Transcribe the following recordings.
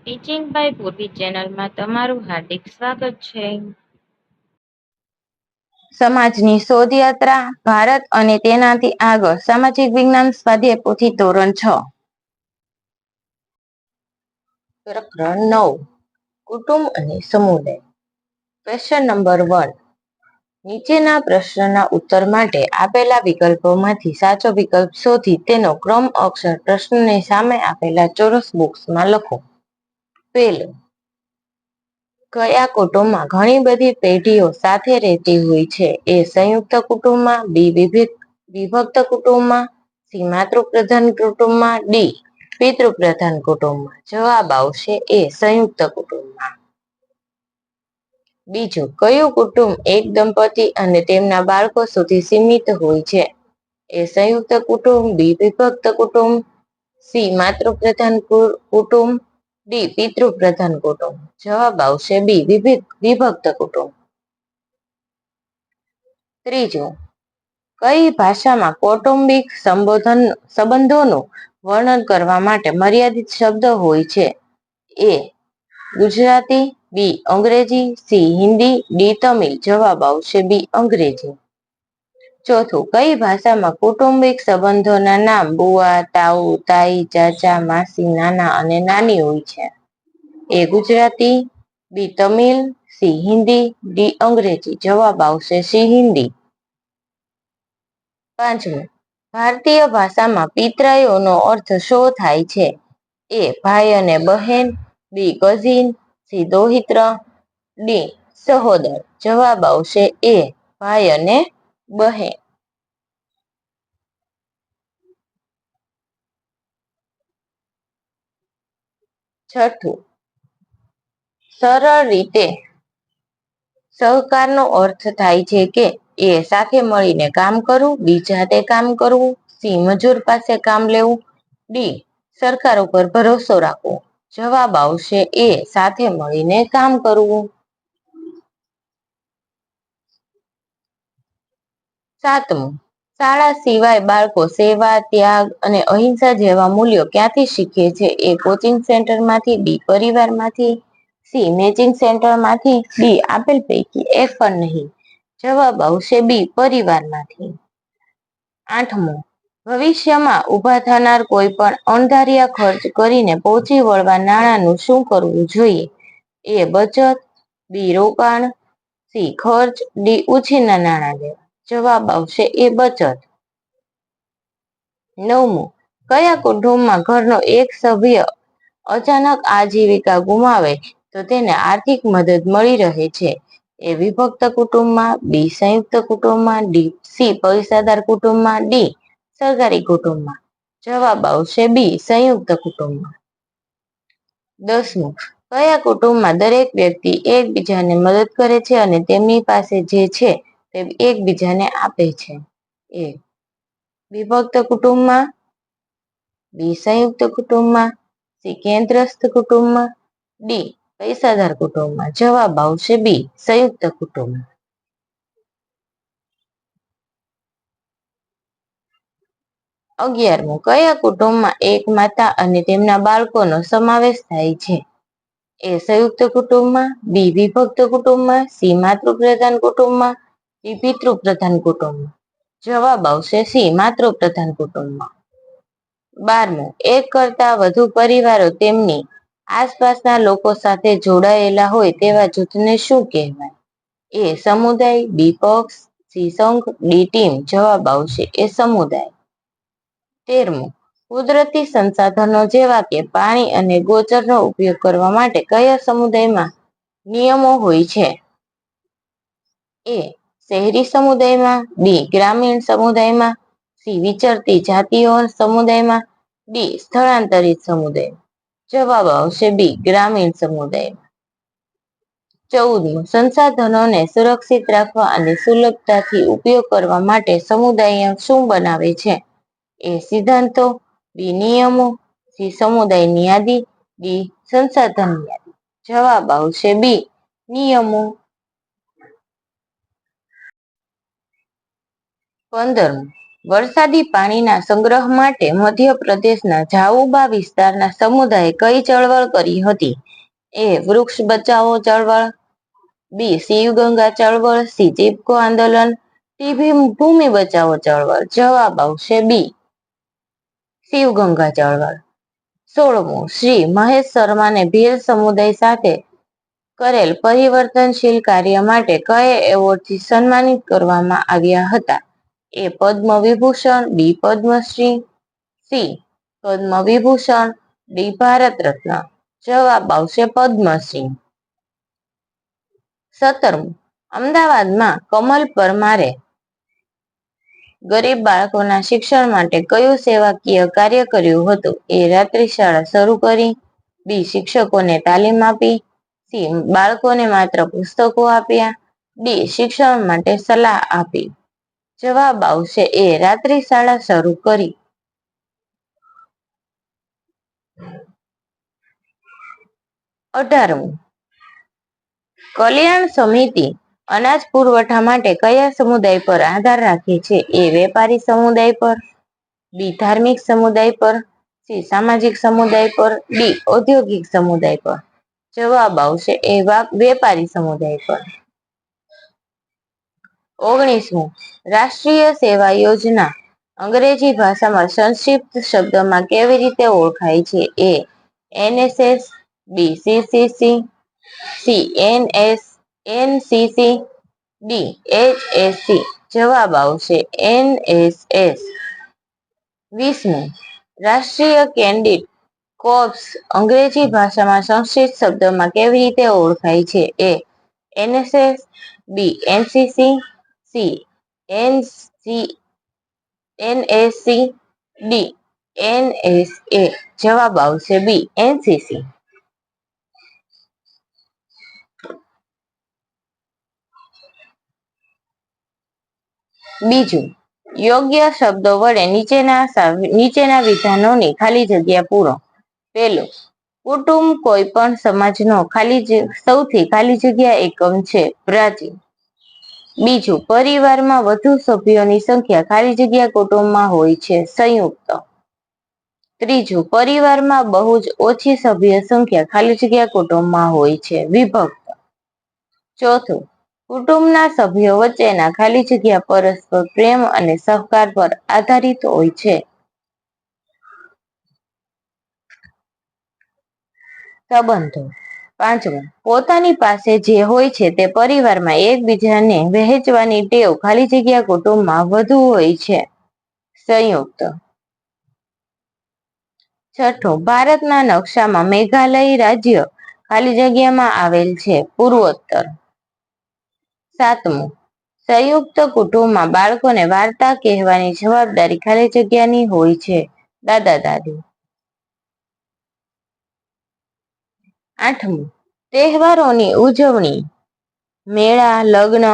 Teaching by પૂર્વી ચેનલમાં તમારું હાર્દિક સ્વાગત છે. સમાજની શોધયાત્રા ભારત અને તેનાથી આગળ સામાજિક વિજ્ઞાન સ્વાધ્યાય પોથી ધોરણ 6 પ્રકરણ 9 કુટુંબ અને સમુદાય. Question number 1. નીચેના પ્રશ્નના ઉત્તર માટે આપેલા વિકલ્પોમાંથી સાચો વિકલ્પ શોધી તેનો ક્રમ અક્ષર પ્રશ્નની સામે આપેલા ચોરસ બોક્સમાં લખો. પહેલું, કયા કુટુંબમાં ઘણી બધી પેઢીઓ સાથે રહેતી હોય છે? એ સંયુક્ત કુટુંબમાં, બી વિભક્ત કુટુંબમાં, સી માતૃપ્રધાન કુટુંબમાં, ડી પિતૃપ્રધાન કુટુંબમાં. જવાબ આવશે એ સંયુક્ત કુટુંબમાં. બીજું, કયું કુટુંબ એક દંપતી અને તેમના બાળકો સુધી સીમિત હોય છે? એ સંયુક્ત કુટુંબ, બી વિભક્ત કુટુંબ, સી માતૃપ્રધાન કુટુંબ, ડી પિતૃપ્રધાન કુટુંબ. જવાબ આવશે બી વિભક્ત કુટુંબ. ત્રીજું, કઈ ભાષામાં કૌટુંબિક સંબંધોનું વર્ણન કરવા માટે મર્યાદિત શબ્દ હોય છે? એ ગુજરાતી, બી અંગ્રેજી, સી હિન્દી, ડી તમિલ. જવાબ આવશે બી અંગ્રેજી. ચોથું, કઈ ભાષામાં કૌટુંબિક સંબંધોના નામ બુઆ, તાઉ, તાઈ, ચાચા, માસી, નાના અને નાની હોય છે? એ ગુજરાતી, બી તમિલ, સી હિન્દી, ડી અંગ્રેજી. જવાબ આવશે સી હિન્દી. પાંચમું, ભારતીય ભાષામાં પિતરાઈઓનો અર્થ શું થાય છે? એ ભાઈ અને બહેન, બી કઝિન, સી દૌહિત્ર, ડી સહોદર. જવાબ આવશે એ ભાઈ અને બહેન. છઠ્ઠું, સરળ રીતે સહકારનો અર્થ થાય છે કે એ સાથે મળીને કામ કરવું, બી જાતે કામ કરવું, સી મજૂર પાસે કામ લેવું, ડી સરકાર ઉપર ભરોસો રાખવો. જવાબ આવશે એ સાથે મળીને કામ કરવું. સાતમું, શાળા સિવાય બાળકો સેવા, ત્યાગ અને અહિંસા જેવા મૂલ્યો ક્યાંથી શીખે છે? એ કોચિંગ સેન્ટરમાંથી, બી પરિવારમાંથી, સી મેચિંગ સેન્ટરમાંથી, ડી આપેલ પૈકી એક પણ નહીં. જવાબ આવશે બી પરિવારમાંથી. આઠમું, ભવિષ્યમાં ઊભા થનાર કોઈ પણ અણધાર્યા ખર્ચ કરીને પહોંચી વળવા નાણાંનું શું કરવું જોઈએ? એ બચત, બી રોકાણ, સી ખર્ચ, ડી ઉછીના નાણાં લેવા. જવાબ આવશે એ બચત. નવમું, કયા કુટુંબમાં ઘરનો એક સભ્ય અચાનક આજીવિકા ગુમાવે તો તેને આર્થિક મદદ મળી રહે છે? એ વિભક્ત કુટુંબમાં, બી સંયુક્ત કુટુંબમાં, ડી સી પૈસાદાર કુટુંબમાં, ડી સરકારી કુટુંબમાં. જવાબ આવશે બી સંયુક્ત કુટુંબમાં. 10મું, કયા કુટુંબમાં દરેક વ્યક્તિ એકબીજાને મદદ કરે છે અને તેમની પાસે જે છે તે એકબીજાને આપે છે? એ વિભક્ત કુટુંબમાં, બી સંયુક્ત કુટુંબમાં, સી કેન્દ્રસ્થ કુટુંબમાં, ડી પૈસાદાર કુટુંબમાં. જવાબ આવશે બી સંયુક્ત કુટુંબમાં. 11મું, કયા કુટુંબમાં એક માતા અને તેમના બાળકોનો સમાવેશ થાય છે? એ સંયુક્ત કુટુંબમાં, બી વિભક્ત કુટુંબમાં, સી માતૃપ્રધાન કુટુંબમાં, ડી પિતૃપ્રધાન કુટુંબમાં. જવાબ આવશે સી માતૃપ્રધાન કુટુંબમાં. 12મું, એક કરતા વધુ પરિવારો તેમની આસપાસના લોકો સાથે જોડાયેલા હોય તેવા જૂથને શું કહેવાય? એ સમુદાય, બી પક્ષ, સી સંઘ, ડી ટીમ. જવાબ આવશે એ સમુદાય. 13મું, કુદરતી સંસાધનો જેવા કે પાણી અને ગોચરનો ઉપયોગ કરવા માટે કયા સમુદાયમાં નિયમો હોય છે? એ શહેરી સમુદાયમાં, બી ગ્રામીણ સમુદાયમાં, સી વિચરતી જાતિઓ સમુદાયમાં, ડી સ્થળાંતરિત સમુદાયમાં. જવાબ આવશે બી ગ્રામીણ સમુદાયમાં. 14મું, સંસાધનોને સુરક્ષિત રાખવા અને સુલભતાથી ઉપયોગ કરવા માટે સમુદાય શું બનાવે છે? એ સિદ્ધાંતો, બી નિયમો, સી સમુદાયની યાદી, ડી સંસાધન યાદી. જવાબ આવશે બી નિયમો. 15મું, વરસાદી પાણીના સંગ્રહ માટે મધ્યપ્રદેશના ઝાઉબા વિસ્તારના સમુદાયે કઈ ચળવળ કરી હતી? એ. વૃક્ષ બચાવો ચળવળ, બી. શિવગંગા ચળવળ, સી. ચિપકો આંદોલન, ડી. ભૂમિ બચાવો ચળવળ. જવાબ આવશે બી. શિવગંગા ચળવળ. 16મું, શ્રી મહેશ શર્માને ભીલ સમુદાય સાથે કરેલ પરિવર્તનશીલ કાર્ય માટે કયા એવોર્ડથી સન્માનિત કરવામાં આવ્યા હતા? એ. પદ્મ વિભૂષણ, બી. પદ્મશ્રી, સી. પદ્મ વિભૂષણ, ડી. ભારત રત્ન. જવાબ આવશે પદ્મશ્રી. 17મું, અમદાવાદમાં કમલ પરમારે ગરીબ બાળકોના શિક્ષણ માટે કયું સેવાકીય કાર્ય કર્યું હતું? એ. રાત્રિ શાળા શરૂ કરી, બી. શિક્ષકોને તાલીમ આપી, સી. બાળકોને માત્ર પુસ્તકો આપ્યા, ડી. શિક્ષણ માટે સલાહ આપી. જવાબ આવશે એ. રાત્રિ શાળા શરૂ કરી. 18મું, કલ્યાણ સમિતિ અનાજ પુરવઠા માટે કયા સમુદાય પર આધાર રાખે છે? એ. વેપારી સમુદાય પર, બી. ધાર્મિક સમુદાય પર, સી. સામાજિક સમુદાય પર, ડી. ઔદ્યોગિક સમુદાય પર. જવાબ આવશે એ. વેપારી સમુદાય પર. 19મું, રાષ્ટ્રીય સેવા યોજના અંગ્રેજી ભાષામાં સંક્ષિપ્ત શબ્દમાં કેવી રીતે ઓળખાય છે? A. NSS, B. CCC, C. NCC, D. HSC. જવાબ આવશે એનએસએસ. 20મું, રાષ્ટ્રીય કેડેટ કોર્પ્સ અંગ્રેજી ભાષામાં સંક્ષિપ્ત શબ્દમાં કેવી રીતે ઓળખાય છે? A. NSS, B. NCC, C. NSC, D. NSA. જવાબ આવશે બી. એનસીસી. બીજું, યોગ્ય શબ્દો વડે નીચેના વિધાનોની ખાલી જગ્યા પૂરો. પહેલું, કુટુંબ કોઈ પણ સમાજનો સૌથી ખાલી જગ્યા એકમ છે. પ્રાચીન. બીજું, પરિવારમાં વધુ સભ્યોની સંખ્યા ખાલી જગ્યા કુટુંબમાં હોય છે. સંયુક્ત. ત્રીજું, પરિવારમાં બહુ જ ઓછી સભ્ય સંખ્યા ખાલી જગ્યા કુટુંબમાં હોય છે. વિભક્ત. ચોથું, કુટુંબના સભ્યો વચ્ચેના ખાલી જગ્યા પરસ્પર પ્રેમ અને સહકાર પર આધારિત હોય છે. સંબંધો. પાંચમું, પોતાની પાસે જે હોય છે તે પરિવારમાં એકબીજાને વહેંચવાની ટેવ ખાલી જગ્યા કુટુંબમાં વધુ હોય છે. સંયુક્ત. છઠ્ઠું, ભારતના નકશામાં મેઘાલય રાજ્ય ખાલી જગ્યામાં આવેલ છે. પૂર્વોત્તર. સાતમું, સંયુક્ત કુટુંબમાં બાળકોને વાર્તા કહેવાની જવાબદારી ખાલી જગ્યાની હોય છે. દાદા દાદી. આઠમું, તહેવારોની ઉજવણી, મેળા, લગ્ન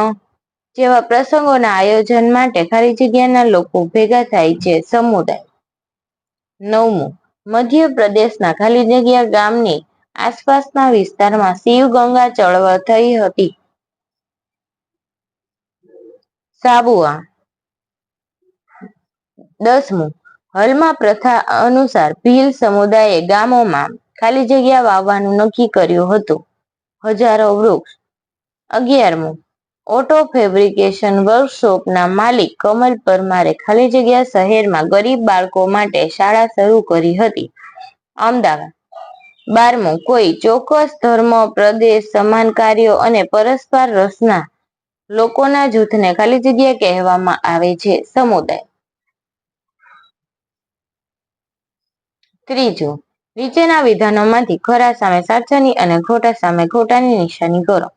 જેવા પ્રસંગોના આયોજન માટે ખાલી જગ્યાના લોકો ભેગા થાય છે. સમુદાય. નવમું, મધ્યપ્રદેશના ખાલી જગ્યા ગામની આસપાસના વિસ્તારમાં શિવગંગા ચળવળ થઈ હતી. સાબુઆ. 10મું, હાલમાં પ્રથા અનુસાર ભીલ સમુદાયે ગામોમાં ખાલી જગ્યા વાવવાનું નક્કી કર્યું હતું. હજારો વૃક્ષ. 11મું, ઓટો ફેબ્રિકેશન વર્કશોપના માલિક કમલ પરમારે ખાલી જગ્યા શહેરમાં ગરીબ બાળકો માટે શાળા શરૂ કરી હતી. અમદાવાદ. 12મું, કોઈ ચોક્કસ ધર્મ, પ્રદેશ, સમાન કાર્યો અને પરસ્પર રસના લોકોના જૂથને ખાલી જગ્યા કહેવામાં આવે છે. સમુદાય. ત્રીજું, નીચેના વિધાનોમાંથી ખરા સામે સાચાની અને ખોટા સામે ખોટાની નિશાની કરો.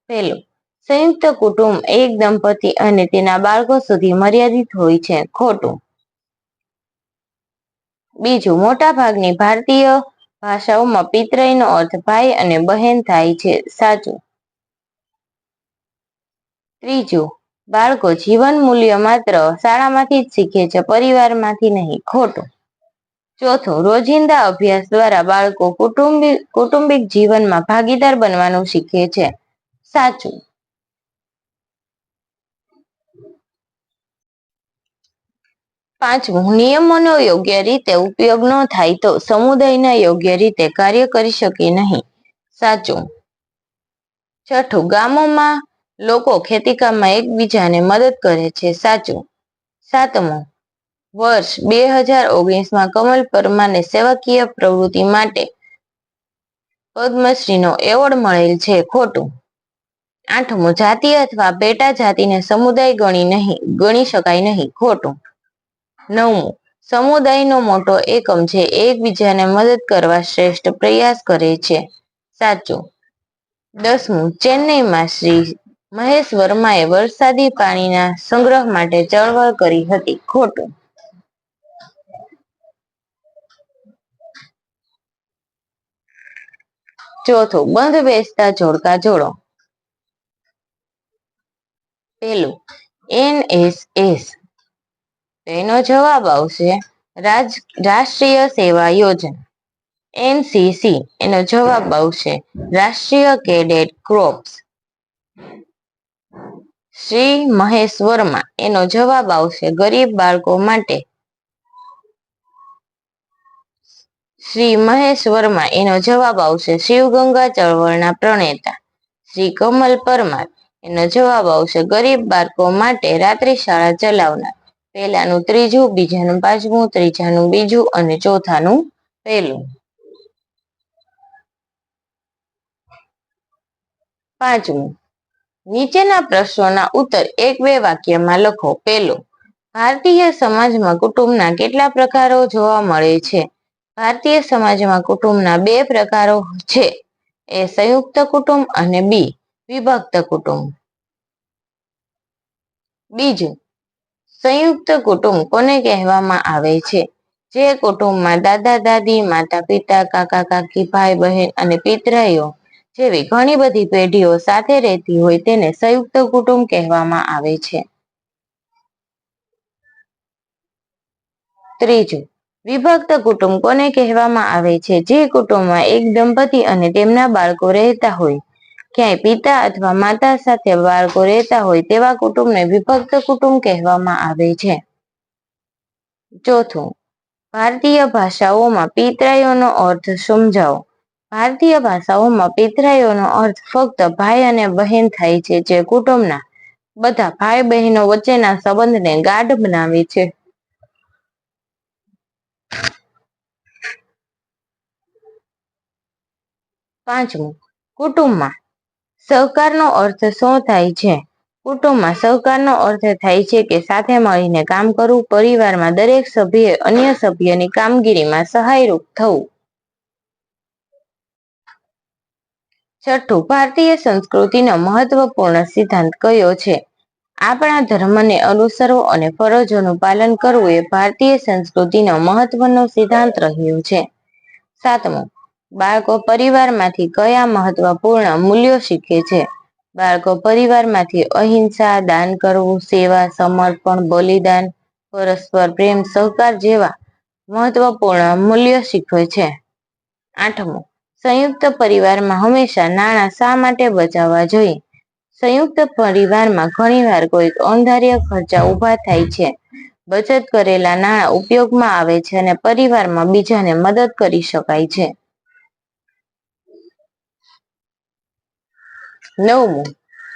પહેલું, સંયુક્ત કુટુંબ એક દંપતિ અને તેના બાળકો સુધી મર્યાદિત હોય છે. ખોટું. બીજું, મોટા ભાગની ભારતીય ભાષાઓમાં પિતરાઈનો અર્થ ભાઈ અને બહેન થાય છે. સાચું. ત્રીજું, બાળકો જીવન મૂલ્યો માત્ર શાળામાંથી જ શીખે છે, પરિવારમાંથી નહીં. ખોટું. ચોથું, રોજિંદા અભ્યાસ દ્વારા બાળકો કૌટુંબિક જીવનમાં ભાગીદાર બનવાનું શીખે છે. સાચું. પાંચમું, નિયમોનો યોગ્ય રીતે ઉપયોગ ન થાય તો સમુદાયના યોગ્ય રીતે કાર્ય કરી શકે નહીં. સાચું. છઠ્ઠું, ગામોમાં લોકો ખેતીકામમાં એકબીજાને મદદ કરે છે. સાચું. સાતમું, વર્ષ 2019માં કમલ પરમારને સેવાકીય પ્રવૃત્તિ માટે પદ્મશ્રીનો એવોર્ડ મળેલ છે. ખોટું. આઠમું, જાતિ અથવા પેટા જાતિને સમુદાય ગણી શકાય નહીં. ખોટું. નવમું, સમુદાયનો મોટો એકમ છે એકબીજાને મદદ કરવા શ્રેષ્ઠ પ્રયાસ કરે છે. સાચું. 10મું, ચેન્નઈમાં શ્રી મહેશ વર્માએ વરસાદી પાણીના સંગ્રહ માટે ચળવળ કરી હતી. ખોટું. ચોથું, બંધ બેસતા જોડકા જોડો. પહેલું, NSS. એનો જવાબ આવશે રાષ્ટ્રીય સેવા યોજના. NCC. એનો જવાબ આવશે રાષ્ટ્રીય કેડેટ કોર્પ્સ. શ્રી મહેશ વર્મા. એનો જવાબ આવશે ગરીબ બાળકો માટે. શ્રી મહેશ વર્મા. એનો જવાબ આવશે શિવગંગા ચળવળના પ્રણેતા. શ્રી કમલ પરમાર. એનો જવાબ આવશે ગરીબ બાળકો માટે રાત્રિ શાળા ચલાવનાર. પહેલાનું ત્રીજું, બીજાનું પાંચમું, ત્રીજાનું બીજું અને ચોથાનું પહેલું. પાંચમું, નીચેના પ્રશ્નોના ઉત્તર 1-2 વાક્યમાં લખો. પહેલું, ભારતીય સમાજમાં કુટુંબના કેટલા પ્રકારો જોવા મળે છે? ભારતીય સમાજમાં કુટુંબના 2 પ્રકારો છે. એ સંયુક્ત કુટુંબ અને બી વિભક્ત કુટુંબ. બીજું, સંયુક્ત કુટુંબ કોને કહેવામાં આવે છે? જે કુટુંબમાં દાદા દાદી, માતા પિતા, કાકા કાકી, ભાઈ બહેન અને પિતરાઈઓ જેવી ઘણી બધી પેઢીઓ સાથે રહેતી હોય તેને સંયુક્ત કુટુંબ કહેવામાં આવે છે. ત્રીજું, વિભક્ત કુટુંબ કોને કહેવામાં આવે છે? જે કુટુંબમાં એક દંપતી અને તેમના બાળકો રહેતા હોય. ક્યાંય પિતા અથવા માતા સાથે બાળકો રહેતા હોય તેવા કુટુંબને વિભક્ત કુટુંબ કહેવામાં આવે છે. ચોથું, ભારતીય ભાષાઓમાં પિતરાઈઓનો અર્થ સમજાવો. ભારતીય ભાષાઓમાં પિતરાઈઓનો અર્થ ફક્ત ભાઈ અને બહેન થાય છે જે કુટુંબના બધા ભાઈ બહેનો વચ્ચેના સંબંધને ગાઢ બનાવે છે. પાંચમું, કુટુંબમાં સહકારનો અર્થ શું થાય છે? કુટુંબમાં સહકારનો અર્થ થાય છે કે સાથે મળીને કામ કરવું, પરિવારમાં દરેક સભ્યએ અન્ય સભ્યની કામગીરીમાં સહાયરૂપ થવું. છઠ્ઠું, ભારતીય સંસ્કૃતિનો મહત્વપૂર્ણ સિદ્ધાંત કયો છે? આપણા ધર્મને અનુસરવો અને ફરજોનું પાલન કરવું એ ભારતીય સંસ્કૃતિનો મહત્વનો સિદ્ધાંત રહ્યો છે. સાતમું, બાળકો પરિવારમાંથી કયા મહત્વપૂર્ણ મૂલ્યો શીખે છે? બાળકો પરિવારમાંથી અહિંસા, દાન કરવું, સેવા, સમર્પણ, બલિદાન, પરસ્પર પ્રેમ, સહકાર જેવા મહત્વપૂર્ણ મૂલ્યો શીખે છે. આઠમું, સંયુક્ત પરિવારમાં હંમેશા નાણાં શા માટે બચાવવા જોઈએ? સંયુક્ત પરિવારમાં ઘણીવાર કોઈક અણધાર્ય ખર્ચા ઊભા થાય છે. બચત કરેલા નાણાં ઉપયોગમાં આવે છે અને પરિવારમાં બીજાને મદદ કરી શકાય છે. નવમું,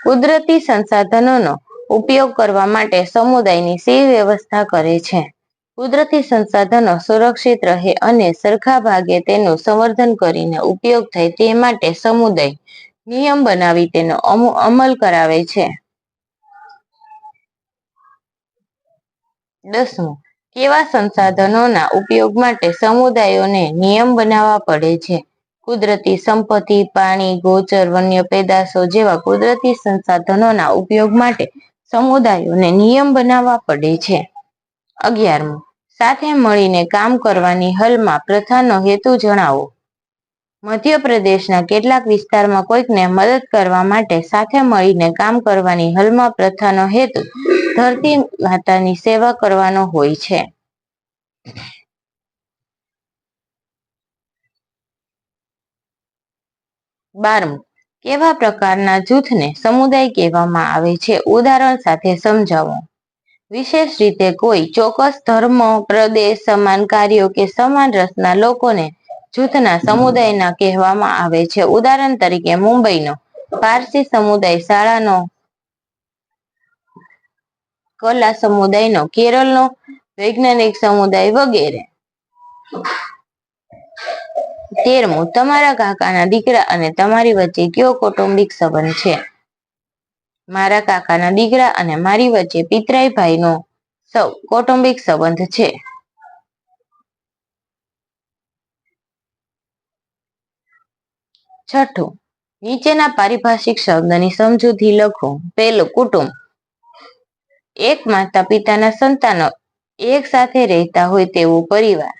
કુદરતી સંસાધનોનો ઉપયોગ કરવા માટે સમુદાયની શી વ્યવસ્થા કરે છે? કુદરતી સંસાધનો સુરક્ષિત રહે અને સરખા ભાગે તેનું સંવર્ધન કરીને ઉપયોગ થાય તે માટે સમુદાય નિયમ બનાવી તેનો અમલ કરાવે છે. 10મું, કેવા સંસાધનોના ઉપયોગ માટે સમુદાયોને નિયમ બનાવવા પડે છે? કુદરતી સંપત્તિ, પાણી, ગોચર, વન્ય પેદાશો જેવા કુદરતી સંસાધનોના ઉપયોગ માટે સમુદાયોને નિયમ બનાવવા પડે છે. 11મું, સાથે મળીને કામ કરવાની હલમા પ્રથાનો હેતુ જણાવો. મધ્યપ્રદેશના કેટલાક વિસ્તારમાં કોઈકને મદદ કરવા માટે સાથે મળીને કામ કરવાની હલમા પ્રથાનો હેતુ ધરતી માતાની સેવા કરવાનો હોય છે. 12મું, કેવા પ્રકારના જૂથને સમુદાય કહેવામાં આવે છે? ઉદાહરણ સાથે સમજાવો. વિશેષ રીતે કોઈ ચોક્કસ ધર્મ, પ્રદેશ, સમાન કાર્યો કે સમાન રસના લોકોને જૂથના સમુદાયના કહેવામાં આવે છે. ઉદાહરણ તરીકે મુંબઈનો પારસી સમુદાય, શાળાનો કલા સમુદાયનો, કેરળનો વૈજ્ઞાનિક સમુદાય વગેરે. 13મું, તમારા કાકાના દીકરા અને તમારી વચ્ચે કયો કૌટુંબિક સંબંધ છે? મારા કાકાના દીકરા અને મારી વચ્ચે પિતરાઈ ભાઈનો કૌટુંબિક સંબંધ છે. 6. નીચેના પારિભાષિક શબ્દની સમજૂતી લખો. પહેલું, કુટુંબ. એક માતા પિતાના સંતાનો એક સાથે રહેતા હોય તેવું પરિવાર.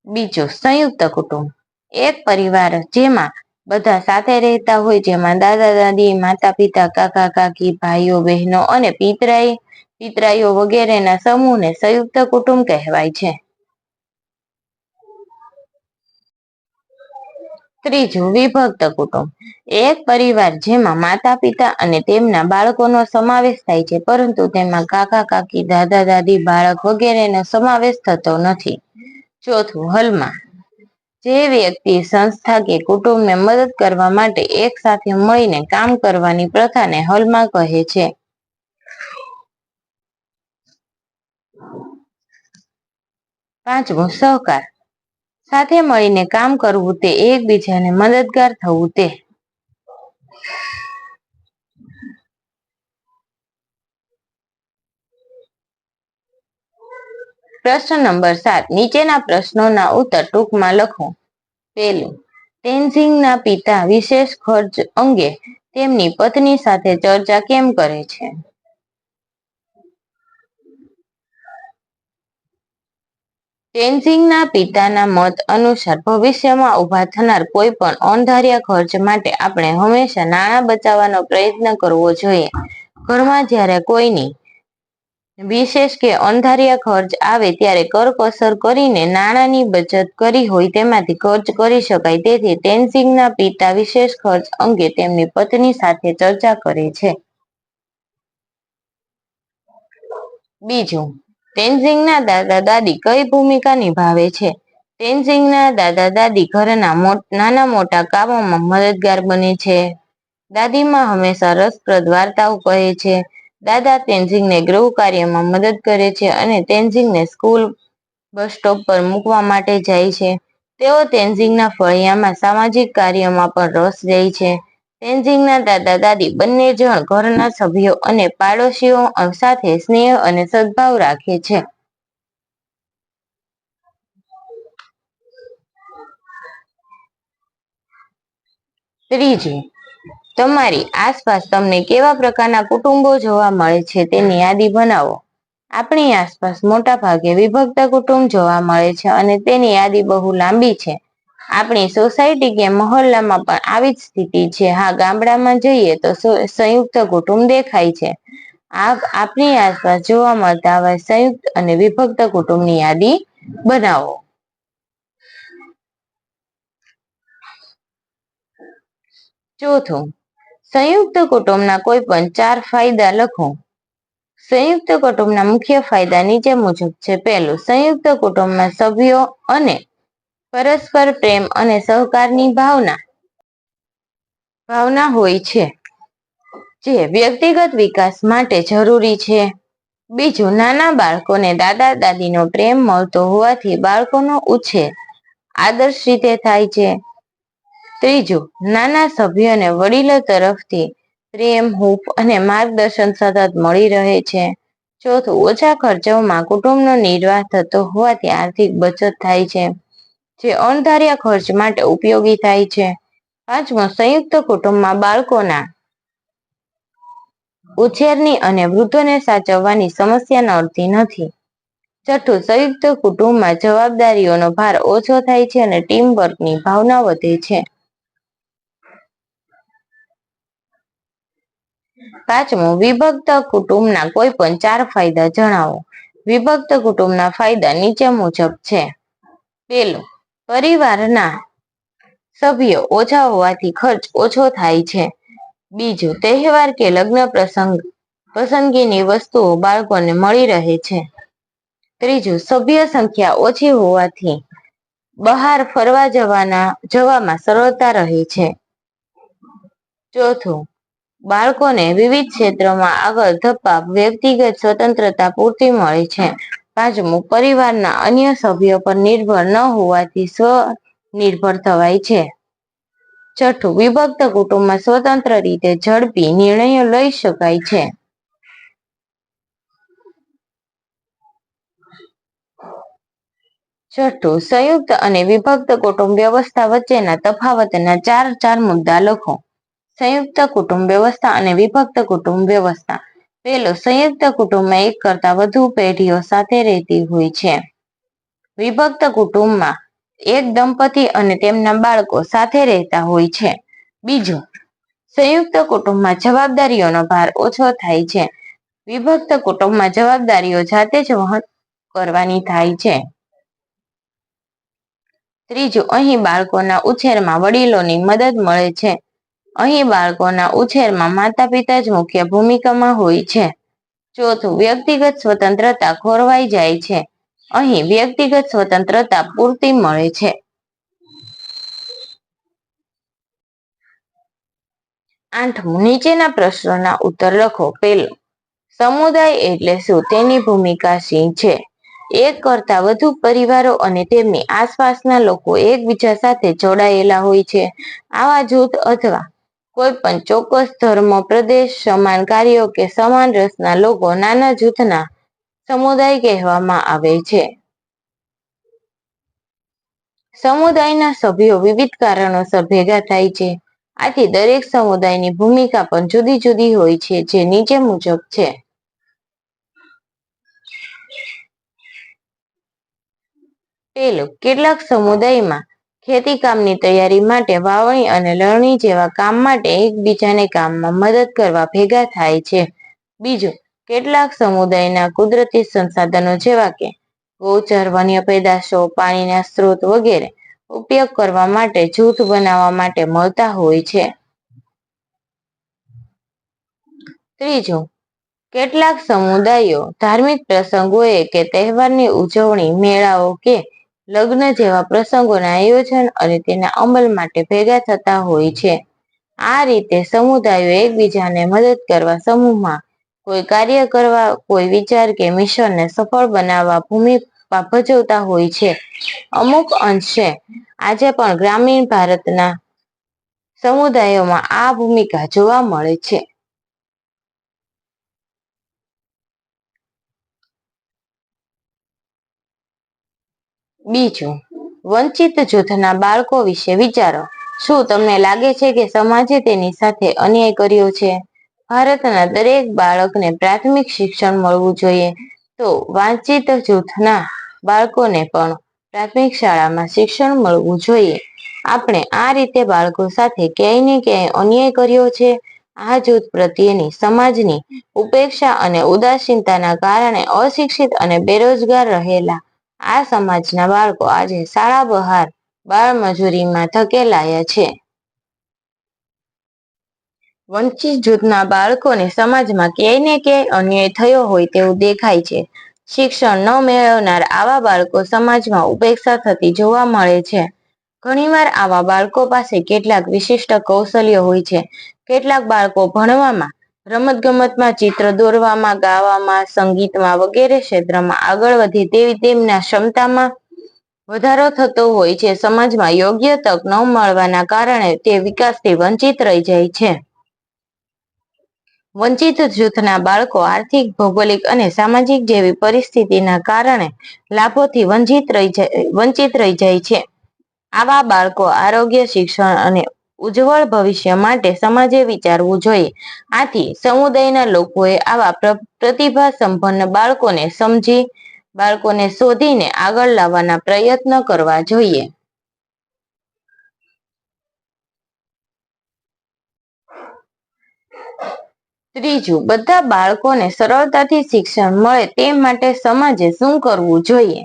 બીજું, સંયુક્ત કુટુંબ. એક પરિવાર જેમાં બધા સાથે રહેતા હોય, જેમાં દાદા દાદી, માતા પિતા, કાકા કાકી, ભાઈઓ બહેનો અને પિતરાઈઓ વગેરેના સમૂહને સંયુક્ત કુટુંબ કહેવાય છે. ત્રીજું, વિભક્ત કુટુંબ. એક પરિવાર જેમાં માતા પિતા અને તેમના બાળકોનો સમાવેશ થાય છે, પરંતુ તેમાં કાકા કાકી, દાદા દાદી, બાળક વગેરેનો સમાવેશ થતો નથી. ચોથું, હલમાં. જે વ્યક્તિ, સંસ્થા કે કુટુંબને મદદ કરવા માટે એક સાથે મળીને કામ કરવાની પ્રથાને હલમાં કહે છે. પાંચમું, સહકાર. સાથે મળીને કામ કરવું, તે એકબીજાને મદદગાર થવું તે. પ્રશ્ન નંબર 7. નીચેના પ્રશ્નોના ઉત્તર ટૂંકમાં લખો. પહેલું, તેનઝિંગના પિતા વિશેષ ખર્ચ અંગે તેમની પત્ની સાથે ચર્ચા કેમ કરે છે? તેનઝિંગના પિતાના મત અનુસાર ભવિષ્યમાં ઊભા થનાર કોઈ પણ અણધાર્યા ખર્ચ માટે આપણે હંમેશા નાણાં બચાવવાનો પ્રયત્ન કરવો જોઈએ. ઘરમાં જ્યારે કોઈની વિશેષ કે અણધાર્યા ખર્ચ આવે ત્યારે કરકસર કરીને નાણાંની બચત કરી હોય તેમાંથી ખર્ચ કરી શકાય. તેથી તેનઝિંગના પિતા વિશેષ ખર્ચ અંગે તેમની પત્ની સાથે ચર્ચા કરે છે. બીજું, તેનઝિંગના દાદા દાદી કઈ ભૂમિકા નિભાવે છે? તેનઝિંગના દાદા દાદી ઘરના નાના મોટા કામોમાં મદદગાર બને છે. દાદીમાં હંમેશા રસપ્રદ વાર્તાઓ કહે છે. દાદા તેનઝિંગને ગૃહ કાર્યમાં મદદ કરે છે અને તેનઝિંગને સ્કૂલ બસ સ્ટોપ પર મૂકવા માટે જાય છે. તેઓ તેનઝિંગના ફળિયામાં સામાજિક કાર્યોમાં પણ રસ લે છે. તેનઝિંગના દાદા દાદી બંને જણ ઘરના સભ્યો અને પાડોશીઓ સાથે સ્નેહ અને સદભાવ રાખે છે. ત્રીજી, તમારી આસપાસ તમને કેવા પ્રકારના કુટુંબો જોવા મળે છે તેની યાદી બનાવો. આપણી આસપાસ મોટા ભાગે વિભક્ત કુટુંબ જોવા મળે છે અને તેની યાદી બહુ લાંબી છે. આપણી સોસાયટી કે મહોલ્લામાં પણ આવી જ સ્થિતિ છે. હા, ગામડામાં જઈએ તો સંયુક્ત કુટુંબ દેખાય છે. આપની આસપાસ જોવા મળતા આવા સંયુક્ત અને વિભક્ત કુટુંબની યાદી બનાવો. ચોથું, સંયુક્ત કુટુંબના કોઈ પણ 4 ફાયદા લખો. સંયુક્ત કુટુંબના મુખ્ય ફાયદા નીચે મુજબ છે. પહેલું, સંયુક્ત કુટુંબમાં સભ્યો અને પરસ્પર પ્રેમ અને સહકારની ભાવના હોય છે, જે વ્યક્તિગત વિકાસ માટે જરૂરી છે. બીજું, નાના બાળકોને દાદા દાદીનો પ્રેમ મળતો હોવાથી બાળકોનો ઉછેર આદર્શ રીતે થાય છે. ત્રીજું, નાના સભ્યોને વડીલો તરફથી પ્રેમ, હૂંફ અને માર્ગદર્શન સતત મળી રહે છે. ચોથું, ઓછા ખર્ચોમાં કુટુંબનો નિર્વાહ થતો હોવાથી આર્થિક બચત થાય છે, જે અણધાર્યા ખર્ચ માટે ઉપયોગી થાય છે. પાંચમું, સંયુક્ત કુટુંબમાં બાળકોના ઉછેરની અને વૃદ્ધોને સાચવવાની સમસ્યા નડતી નથી. છઠ્ઠું, સંયુક્ત કુટુંબમાં જવાબદારીઓનો ભાર ઓછો થાય છે અને ટીમવર્કની ભાવના વધે છે. પાંચમું, વિભક્ત કુટુંબના કોઈ પણ 4 ફાયદા જણાવો. વિભક્ત કુટુંબના ફાયદા નીચે મુજબ છે. પહેલું, પરિવારના સભ્યો ઓછા હોવાથી ખર્ચ ઓછો થાય છે. બીજું, તહેવાર કે લગ્ન પ્રસંગ પસંદગીની વસ્તુઓ બાળકોને મળી રહે છે. ત્રીજું, સભ્ય સંખ્યા ઓછી હોવાથી બહાર ફરવા જવામાં સરળતા રહે છે. ચોથું, બાળકોને વિવિધ ક્ષેત્રોમાં આગળ ધપવા વ્યક્તિગત સ્વતંત્રતા પૂરતી મળે છે. પાંચમું, પરિવારના અન્ય સભ્યો પર નિર્ભર ન હોવાથી સ્વનિર્ભર થવાય છે. છઠ્ઠું, વિભક્ત કુટુંબમાં સ્વતંત્ર રીતે ઝડપી નિર્ણયો લઈ શકાય છે. છઠ્ઠું, સંયુક્ત અને વિભક્ત કુટુંબ વ્યવસ્થા વચ્ચેના તફાવતના ચાર મુદ્દા લખો. સંયુક્ત કુટુંબ વ્યવસ્થા અને વિભક્ત કુટુંબ વ્યવસ્થા. પહેલો, સંયુક્ત કુટુંબમાં એક કરતાં વધુ પેઢીઓ સાથે રહેતી હોય છે. વિભક્ત કુટુંબમાં એક દંપતી અને તેમના બાળકો સાથે રહેતા હોય છે. બીજું, સંયુક્ત કુટુંબમાં જવાબદારીઓનો ભાર ઓછો થાય છે. વિભક્ત કુટુંબમાં જવાબદારીઓ જાતે જ વહન કરવાની થાય છે. ત્રીજું, અહીં બાળકોના ઉછેરમાં વડીલોની મદદ મળે છે. અહીં બાળકોના ઉછેરમાં માતા પિતા જ મુખ્ય ભૂમિકામાં હોય છે. ચોથું, વ્યક્તિગત સ્વતંત્રતા ખોરવાઈ જાય છે. અહીં વ્યક્તિગત સ્વતંત્રતા પૂરતી મળે છે. આઠમું, નીચેના પ્રશ્નોના ઉત્તર લખો. પહેલો, સમુદાય એટલે શું? તેની ભૂમિકા શી છે? એક કરતાં વધુ પરિવારો અને તેમની આસપાસના લોકો એકબીજા સાથે જોડાયેલા હોય છે. આવા જૂથ અથવા કોઈ પણ ચોક્કસ ધર્મ, પ્રદેશ, સમાન કાર્યો કે સમાન રસના લોકો નાના જૂથના સમુદાય કહેવામાં આવે છે. સમુદાયના સભ્યો વિવિધ કારણોસર ભેગા થાય છે. આથી દરેક સમુદાયની ભૂમિકા પણ જુદી જુદી હોય છે, જે નીચે મુજબ છે. પહેલું, કેટલાક સમુદાયમાં ખેતીકામની તૈયારી માટે, વાવણી અને લણણી જેવા કામ માટે એકબીજાને કામમાં મદદ કરવા ભેગા થાય છે. બીજું, કેટલાક સમુદાયના કુદરતી સંસાધનો જેવા કે ગૌચર, વન્ય પેદાશો, પાણીના સ્ત્રોત વગેરે ઉપયોગ કરવા માટે જૂથ બનાવવા માટે મળતા હોય છે. ત્રીજું, કેટલાક સમુદાયો ધાર્મિક પ્રસંગોએ કે તહેવારની ઉજવણી, મેળાઓ કે લગ્ન જેવા પ્રસંગોના આયોજન અને તેના અમલ માટે ભેગા થતા હોય છે. આ રીતે સમુદાયો એકબીજાને મદદ કરવા, સમૂહમાં કોઈ કાર્ય કરવા, કોઈ વિચાર કે મિશનને સફળ બનાવવા ભૂમિકા ભજવતા હોય છે. અમુક અંશે આજે પણ ગ્રામીણ ભારતના સમુદાયોમાં આ ભૂમિકા જોવા મળે છે. બીજું, વંચિત જૂથના બાળકો વિશે વિચારો. શું તમને લાગે છે કે સમાજે તેની સાથે અન્યાય કર્યો છે? ભારતના દરેક બાળકને પ્રાથમિક શિક્ષણ મળવું જોઈએ, તો વંચિત જૂથના બાળકોને પણ પ્રાથમિક શાળામાં શિક્ષણ મળવું જોઈએ. આપણે આ રીતે બાળકો સાથે ક્યાંય ને ક્યાંય અન્યાય કર્યો છે. આ જૂથ પ્રત્યેની સમાજની ઉપેક્ષા અને ઉદાસીનતાના કારણે અશિક્ષિત અને બેરોજગાર રહેલા આ સમાજના બાળકો આજે શાળા બહાર બાળમજૂરીમાં ધકેલાયા છે. વંચિત જૂથના બાળકોને સમાજમાં ક્યાંય ને ક્યાંય અન્યાય થયો હોય તેવું દેખાય છે. શિક્ષણ ન મેળવનાર આવા બાળકો સમાજમાં ઉપેક્ષા થતી જોવા મળે છે. ઘણીવાર આવા બાળકો પાસે કેટલાક વિશિષ્ટ કૌશલ્ય હોય છે. કેટલાક બાળકો ભણવામાં, રમતગમતમાં, ચિત્ર દોરવામાં, ગાવામાં, સંગીતમાં વગેરે ક્ષેત્રમાં આગળ વધે તેવી તેમના ક્ષમતામાં વધારો થતો હોય છે. સમાજમાં યોગ્ય તક ન મળવાના કારણે તે વિકાસથી વંચિત રહી જાય છે. વંચિત જૂથના બાળકો આર્થિક, ભૌગોલિક અને સામાજિક જેવી પરિસ્થિતિના કારણે લાભોથી વંચિત રહી જાય છે. આવા બાળકો આરોગ્ય, શિક્ષણ અને ઉજ્જવળ ભવિષ્ય માટે સમાજે વિચારવું જોઈએ. આથી સમુદાયના લોકોએ આવા પ્રતિભા સંપન્ન બાળકોને શોધીને આગળ લાવવાના પ્રયત્ન કરવા જોઈએ. ત્રીજું, બધા બાળકોને સરળતાથી શિક્ષણ મળે તે માટે સમાજે શું કરવું જોઈએ?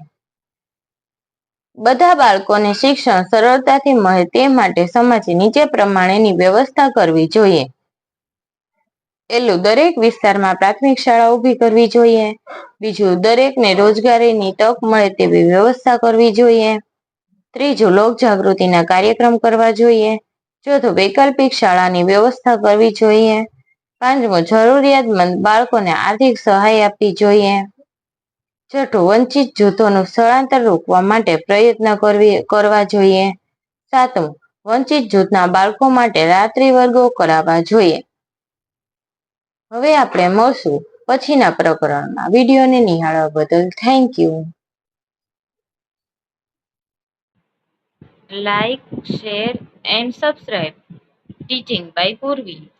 બધા બાળકોને શિક્ષણ સરળતાથી મળે તે માટે સમાજે નીચે પ્રમાણેની વ્યવસ્થા કરવી જોઈએ. પહેલું, દરેક વિસ્તારમાં પ્રાથમિક શાળા ઊભી કરવી જોઈએ. બીજું, દરેકને રોજગારીની તક મળે તેવી વ્યવસ્થા કરવી જોઈએ. ત્રીજું, લોક જાગૃતિના કાર્યક્રમ કરવા જોઈએ. ચોથું, વૈકલ્પિક શાળાની વ્યવસ્થા કરવી જોઈએ. પાંચમું, જરૂરિયાતમંદ બાળકોને આર્થિક સહાય આપવી જોઈએ. છઠ્ઠું, વંચિત જૂથોનું સ્થળાંતર રોકવા માટે પ્રયત્ન કરવા જોઈએ. સાતમું, વંચિત જૂથના બાળકો માટે રાત્રિ વર્ગો કરાવવા જોઈએ. હવે આપણે મળશું પછીના પ્રકરણમાં. વિડીયોને નિહાળવા બદલ thank you. Like, share and subscribe. Teaching by પૂર્વી.